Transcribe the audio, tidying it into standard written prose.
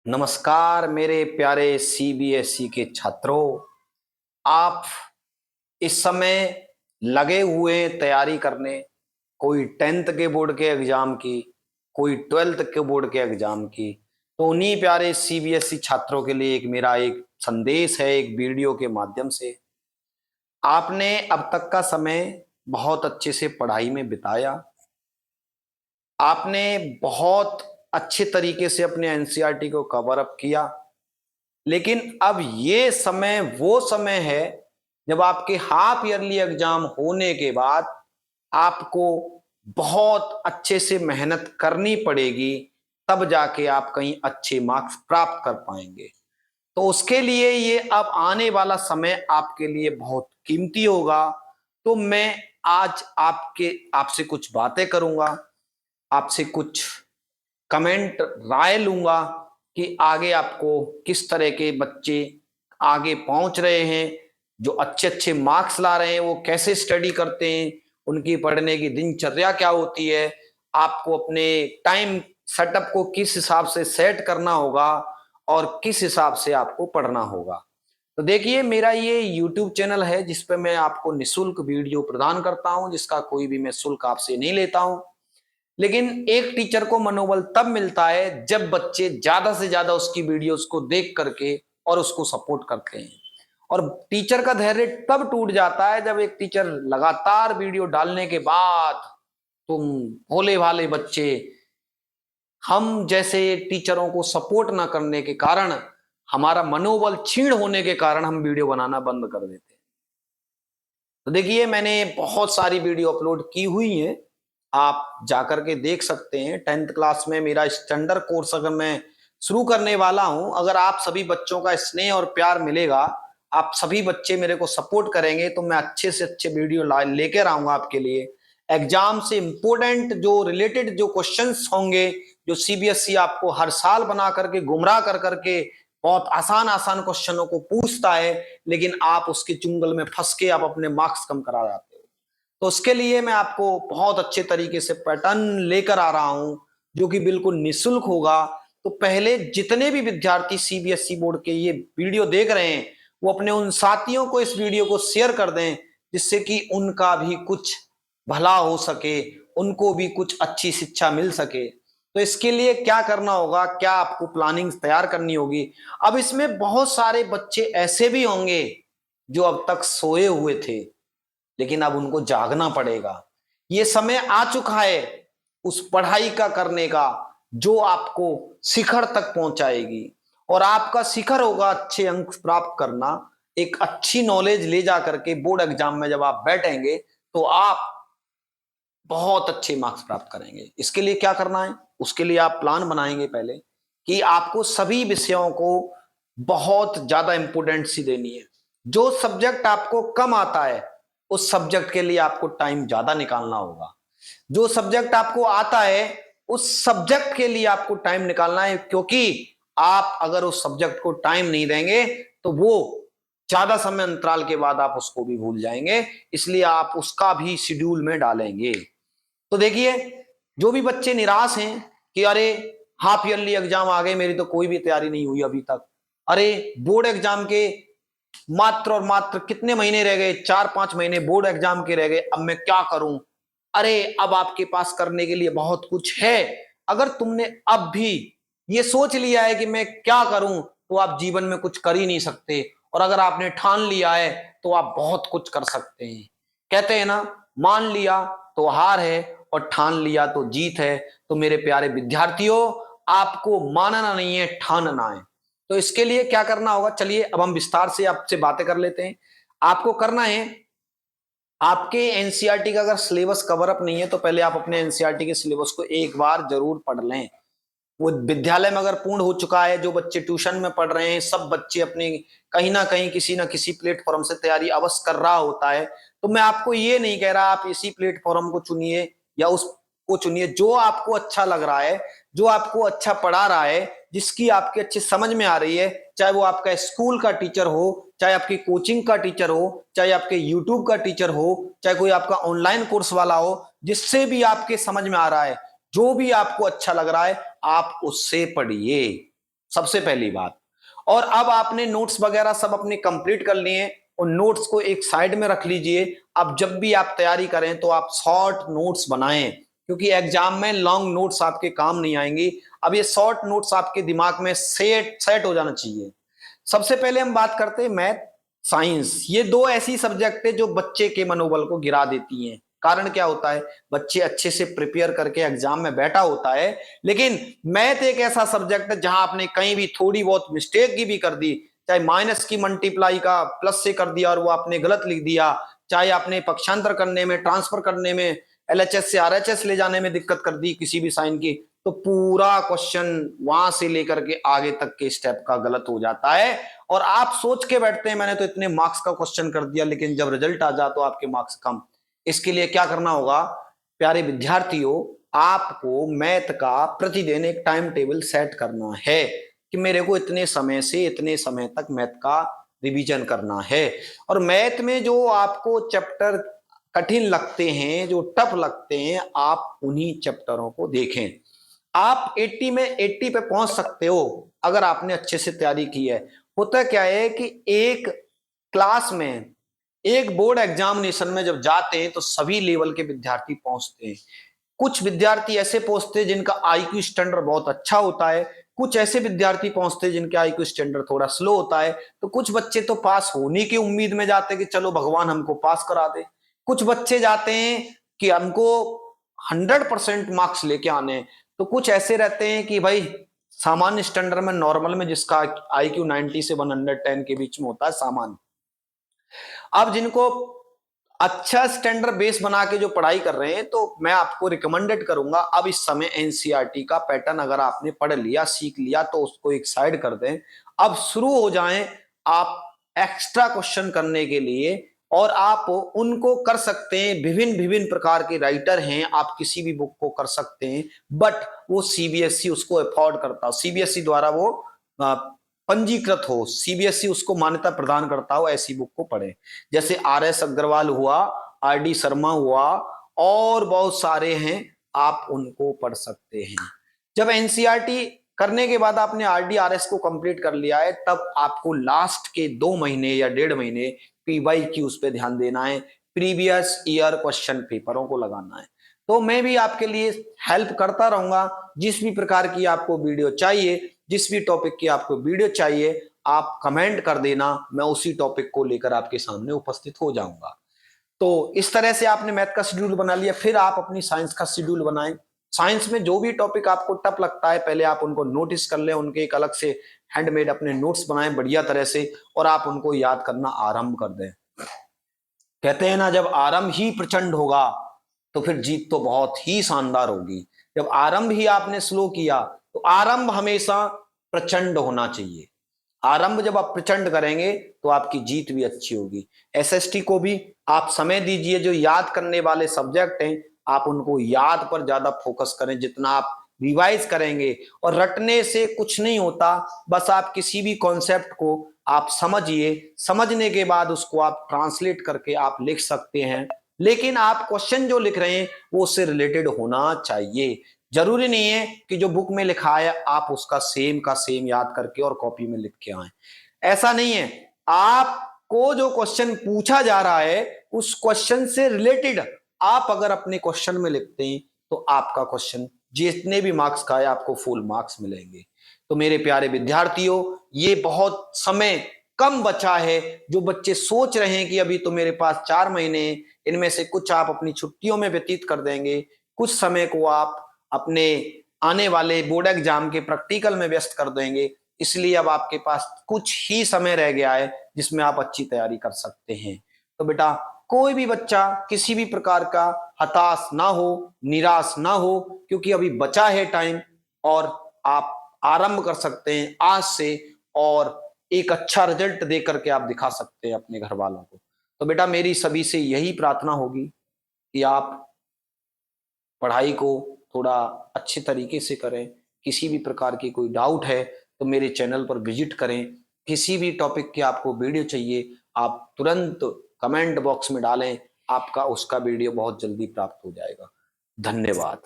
नमस्कार मेरे प्यारे सीबीएसई के छात्रों। आप इस समय लगे हुए हैं तैयारी करने, कोई 10th के बोर्ड के एग्जाम की, कोई 12th के बोर्ड के एग्जाम की। तो उन्हीं प्यारे सीबीएसई छात्रों के लिए एक संदेश है, एक वीडियो के माध्यम से। आपने अब तक का समय बहुत अच्छे से पढ़ाई में बिताया, आपने बहुत अच्छे तरीके से अपने एनसीईआरटी को कवर अप किया, लेकिन अब ये समय वो समय है जब आपके हाफ ईयरली एग्जाम होने के बाद आपको बहुत अच्छे से मेहनत करनी पड़ेगी, तब जाके आप कहीं अच्छे मार्क्स प्राप्त कर पाएंगे। तो उसके लिए ये अब आने वाला समय आपके लिए बहुत कीमती होगा। तो मैं आज आपसे कुछ बातें करूंगा, आपसे कुछ कमेंट राय लूंगा कि आगे आपको किस तरह के बच्चे आगे पहुंच रहे हैं, जो अच्छे अच्छे मार्क्स ला रहे हैं वो कैसे स्टडी करते हैं, उनकी पढ़ने की दिनचर्या क्या होती है, आपको अपने टाइम सेटअप को किस हिसाब से सेट करना होगा और किस हिसाब से आपको पढ़ना होगा। तो देखिए, मेरा ये YouTube चैनल है जिस पे मैं आपको निशुल्क वीडियो प्रदान करता हूं, जिसका कोई भी मैं शुल्क आपसे नहीं लेता हूं। लेकिन एक टीचर को मनोबल तब मिलता है जब बच्चे ज्यादा से ज्यादा उसकी वीडियोस को देख करके और उसको सपोर्ट करते हैं। और टीचर का धैर्य तब टूट जाता है जब एक टीचर लगातार वीडियो डालने के बाद तुम भोले भाले बच्चे हम जैसे टीचरों को सपोर्ट ना करने के कारण, हमारा मनोबल क्षीण होने के कारण हम वीडियो बनाना बंद कर देते हैं। तो देखिए, मैंने बहुत सारी वीडियो अपलोड की हुई है, आप जाकर के देख सकते हैं। 10th क्लास में मेरा स्टैंडर्ड कोर्स अगर मैं शुरू करने वाला हूं, अगर आप सभी बच्चों का स्नेह और प्यार मिलेगा, आप सभी बच्चे मेरे को सपोर्ट करेंगे, तो मैं अच्छे से अच्छे वीडियो लेकर आऊंगा आपके लिए। एग्जाम से इंपोर्टेंट जो रिलेटेड जो क्वेश्चंस होंगे, जो सीबीएसई आपको हर साल बना करके गुमराह कर करके बहुत आसान आसान क्वेश्चनों को पूछता है, लेकिन आप उसके चुंगल में फंस के आप अपने मार्क्स कम करा जाते हो। तो उसके लिए मैं आपको बहुत अच्छे तरीके से पैटर्न लेकर आ रहा हूं, जो कि बिल्कुल निशुल्क होगा। तो पहले जितने भी विद्यार्थी सीबीएसई बोर्ड के ये वीडियो देख रहे हैं, वो अपने उन साथियों को इस वीडियो को शेयर कर दें, जिससे कि उनका भी कुछ भला हो सके, उनको भी कुछ अच्छी शिक्षा मिल सके। तो इसके लिए क्या करना होगा, क्या आपको प्लानिंग तैयार करनी होगी। अब इसमें बहुत सारे बच्चे ऐसे भी होंगे जो अब तक सोए हुए थे, लेकिन अब उनको जागना पड़ेगा। ये समय आ चुका है उस पढ़ाई का करने का जो आपको शिखर तक पहुंचाएगी। और आपका शिखर होगा अच्छे अंक प्राप्त करना, एक अच्छी नॉलेज ले जा करके बोर्ड एग्जाम में जब आप बैठेंगे तो आप बहुत अच्छे मार्क्स प्राप्त करेंगे। इसके लिए क्या करना है, उसके लिए आप प्लान बनाएंगे पहले कि आपको सभी विषयों को बहुत ज्यादा इंपोर्टेंसी देनी है। जो सब्जेक्ट आपको कम आता है उस सब्जेक्ट के लिए आपको टाइम ज्यादा निकालना होगा। जो सब्जेक्ट आपको आता है उस सब्जेक्ट के लिए आपको टाइम निकालना है, क्योंकि आप अगर उस सब्जेक्ट को टाइम नहीं देंगे तो वो ज्यादा समय अंतराल के बाद आप उसको भी भूल जाएंगे। इसलिए आप उसका भी शेड्यूल में डालेंगे। तो देखिए, जो भी बच्चे निराश हैं कि अरे हाफ ईयरली एग्जाम आ गए, मेरी तो कोई भी तैयारी नहीं हुई अभी तक, अरे बोर्ड एग्जाम के मात्र और मात्र कितने महीने रह गए, 4-5 महीने बोर्ड एग्जाम के रह गए, अब मैं क्या करूं। अरे अब आपके पास करने के लिए बहुत कुछ है। अगर तुमने अब भी ये सोच लिया है कि मैं क्या करूं, तो आप जीवन में कुछ कर ही नहीं सकते। और अगर आपने ठान लिया है तो आप बहुत कुछ कर सकते हैं। कहते हैं ना, मान लिया तो हार है और ठान लिया तो जीत है। तो मेरे प्यारे विद्यार्थियों, आपको मानना नहीं है, ठानना है। तो इसके लिए क्या करना होगा, चलिए अब हम विस्तार से आपसे बातें कर लेते हैं। आपको करना है, आपके एनसीईआरटी का अगर सिलेबस कवर अप नहीं है तो पहले आप अपने एनसीईआरटी के सिलेबस को एक बार जरूर पढ़ लें। वो विद्यालय में अगर पूर्ण हो चुका है, जो बच्चे ट्यूशन में पढ़ रहे हैं, सब बच्चे अपने कहीं ना कहीं किसी ना किसी प्लेटफॉर्म से तैयारी अवश्य कर रहा होता है। तो मैं आपको ये नहीं कह रहा आप इसी प्लेटफॉर्म को चुनिए या उसको चुनिए, जो आपको अच्छा लग रहा है, जो आपको अच्छा पढ़ा रहा है, जिसकी आपके अच्छे समझ में आ रही है। चाहे वो आपका स्कूल का टीचर हो, चाहे आपकी कोचिंग का टीचर हो, चाहे आपके यूट्यूब का टीचर हो, चाहे कोई आपका ऑनलाइन कोर्स वाला हो, जिससे भी आपके समझ में आ रहा है, जो भी आपको अच्छा लग रहा है, आप उससे पढ़िए। सबसे पहली बात। और अब आपने नोट्स वगैरह सब अपने कंप्लीट कर लिए, और नोट्स को एक साइड में रख लीजिए। अब जब भी आप तैयारी करें तो आप शॉर्ट नोट्स बनाएं, क्योंकि एग्जाम में लॉन्ग नोट्स आपके काम नहीं आएंगी। अब ये शॉर्ट नोट्स आपके दिमाग में सेट हो जाना चाहिए। सबसे पहले हम बात करते हैं मैथ, साइंस। ये दो ऐसी सब्जेक्ट है जो बच्चे के मनोबल को गिरा देती हैं। कारण क्या होता है, बच्चे अच्छे से प्रिपेयर करके एग्जाम में बैठा होता है, लेकिन मैथ एक ऐसा सब्जेक्ट है जहां आपने कहीं भी थोड़ी बहुत मिस्टेक की भी कर दी, चाहे माइनस की मल्टीप्लाई का प्लस से कर दिया और वो आपने गलत लिख दिया, चाहे आपने पक्षांतर करने में, ट्रांसफर करने में, एलएचएस से आरएचएस ले जाने में दिक्कत कर दी किसी भी साइन की, तो पूरा क्वेश्चन वहां से लेकर के आगे तक के स्टेप का गलत हो जाता है। और आप सोच के बैठते हैं मैंने तो इतने मार्क्स का क्वेश्चन कर दिया, लेकिन जब रिजल्ट आ जाए तो आपके मार्क्स कम। इसके लिए क्या करना होगा प्यारे विद्यार्थियों, आपको मैथ का प्रतिदिन एक टाइम टेबल सेट करना है कि मेरे को इतने समय से इतने समय तक मैथ का रिवीजन करना है। और मैथ में जो आपको चैप्टर कठिन लगते हैं, जो टफ लगते हैं, आप उन्हीं चैप्टरों को देखें। आप 80 में 80 पे पहुंच सकते हो अगर आपने अच्छे से तैयारी की है। होता क्या है कि एक क्लास में, एक बोर्ड एग्जामिनेशन में जब जाते हैं तो सभी लेवल के विद्यार्थी पहुंचते हैं। कुछ विद्यार्थी ऐसे पहुंचते हैं जिनका आईक्यू स्टैंडर्ड बहुत अच्छा होता है, कुछ ऐसे विद्यार्थी पहुंचते हैं जिनका आईक्यू स्टैंडर्ड थोड़ा स्लो होता है। तो कुछ बच्चे तो पास होने की उम्मीद में जाते हैं कि चलो भगवान हमको पास करा दे, कुछ बच्चे जाते हैं कि हमको 100% मार्क्स लेके आने हैं, तो कुछ ऐसे रहते हैं कि भाई सामान्य स्टैंडर्ड में, नॉर्मल में, जिसका आईक्यू 90 से 110 के बीच में होता है सामान्य। अब जिनको अच्छा स्टैंडर्ड बेस बना के जो पढ़ाई कर रहे हैं, तो मैं आपको रिकमेंडेड करूंगा अब इस समय एनसीईआरटी का पैटर्न अगर आपने पढ़ लिया, सीख लिया, तो उसको एक साइड कर दें। अब शुरू हो जाएं आप एक्स्ट्रा क्वेश्चन करने के लिए, और आप उनको कर सकते हैं। विभिन्न विभिन्न प्रकार के राइटर हैं, आप किसी भी बुक को कर सकते हैं, बट वो सीबीएसई उसको अफोर्ड करता हो, सीबीएसई द्वारा वो पंजीकृत हो, सीबीएसई उसको मान्यता प्रदान करता हो, ऐसी बुक को पढ़ें। जैसे आर.एस. अग्रवाल हुआ, आर.डी. शर्मा हुआ, और बहुत सारे हैं, आप उनको पढ़ सकते हैं। जब एनसीईआरटी करने के बाद आपने आर.डी. आर.एस. को कंप्लीट कर लिया है, तब आपको लास्ट के 2 महीने या 1.5 महीने पीवाईक्यूज पे ध्यान देना है, प्रीवियस ईयर क्वेश्चन पेपरों को लगाना है। तो मैं भी आपके लिए हेल्प करता रहूंगा। जिस भी प्रकार की आपको वीडियो चाहिए, जिस भी टॉपिक की आपको वीडियो चाहिए, आप कमेंट कर देना, मैं उसी टॉपिक को लेकर आपके सामने उपस्थित हो जाऊंगा। तो इस तरह से आपने मैथ का शेड्यूल बना लिया, फिर आप अपनी साइंस का शेड्यूल बनाएं। साइंस में जो भी टॉपिक आपको टफ लगता है, पहले आप उनको नोटिस कर लें, उनके एक अलग से हैंडमेड अपने नोट्स बनाएं बढ़िया तरह से, और आप उनको याद करना आरंभ कर दें। कहते हैं ना, जब आरंभ ही प्रचंड होगा तो फिर जीत तो बहुत ही शानदार होगी। जब आरंभ ही आपने स्लो किया, तो आरंभ हमेशा प्रचंड होना चाहिए। आरंभ जब आप प्रचंड करेंगे तो आपकी जीत भी अच्छी होगी। एसएसटी को भी आप समय दीजिए, जो याद करने वाले सब्जेक्ट हैं आप उनको याद पर ज्यादा फोकस करें। जितना आप रिवाइज करेंगे, और रटने से कुछ नहीं होता, बस आप किसी भी कॉन्सेप्ट को आप समझिए, समझने के बाद उसको आप ट्रांसलेट करके आप लिख सकते हैं। लेकिन आप क्वेश्चन जो लिख रहे हैं वो उससे रिलेटेड होना चाहिए। जरूरी नहीं है कि जो बुक में लिखा है आप उसका सेम का सेम याद करके और कॉपी में लिख के आए, ऐसा नहीं है। आपको जो क्वेश्चन पूछा जा रहा है उस क्वेश्चन से रिलेटेड आप अगर अपने क्वेश्चन में लिखते हैं तो आपका क्वेश्चन जितने भी मार्क्स का है आपको फुल मार्क्स मिलेंगे। तो मेरे प्यारे विद्यार्थियों, ये बहुत समय कम बचा है। जो बच्चे सोच रहे हैं कि अभी तो मेरे पास 4 महीने, इनमें से कुछ आप अपनी छुट्टियों में व्यतीत कर देंगे, कुछ समय को आप अपने आने वाले बोर्ड एग्जाम के प्रैक्टिकल में व्यस्त कर देंगे। इसलिए अब आपके पास कुछ ही समय रह गया है जिसमें आप अच्छी तैयारी कर सकते हैं। तो बेटा, कोई भी बच्चा किसी भी प्रकार का हताश ना हो, निराश ना हो, क्योंकि अभी बचा है टाइम, और आप आरंभ कर सकते हैं आज से, और एक अच्छा रिजल्ट दे करके आप दिखा सकते हैं अपने घर वालों को। तो बेटा, मेरी सभी से यही प्रार्थना होगी कि आप पढ़ाई को थोड़ा अच्छे तरीके से करें। किसी भी प्रकार की कोई डाउट है तो मेरे चैनल पर विजिट करें। किसी भी टॉपिक की आपको वीडियो चाहिए, आप तुरंत कमेंट बॉक्स में डालें, आपका उसका वीडियो बहुत जल्दी प्राप्त हो जाएगा। धन्यवाद।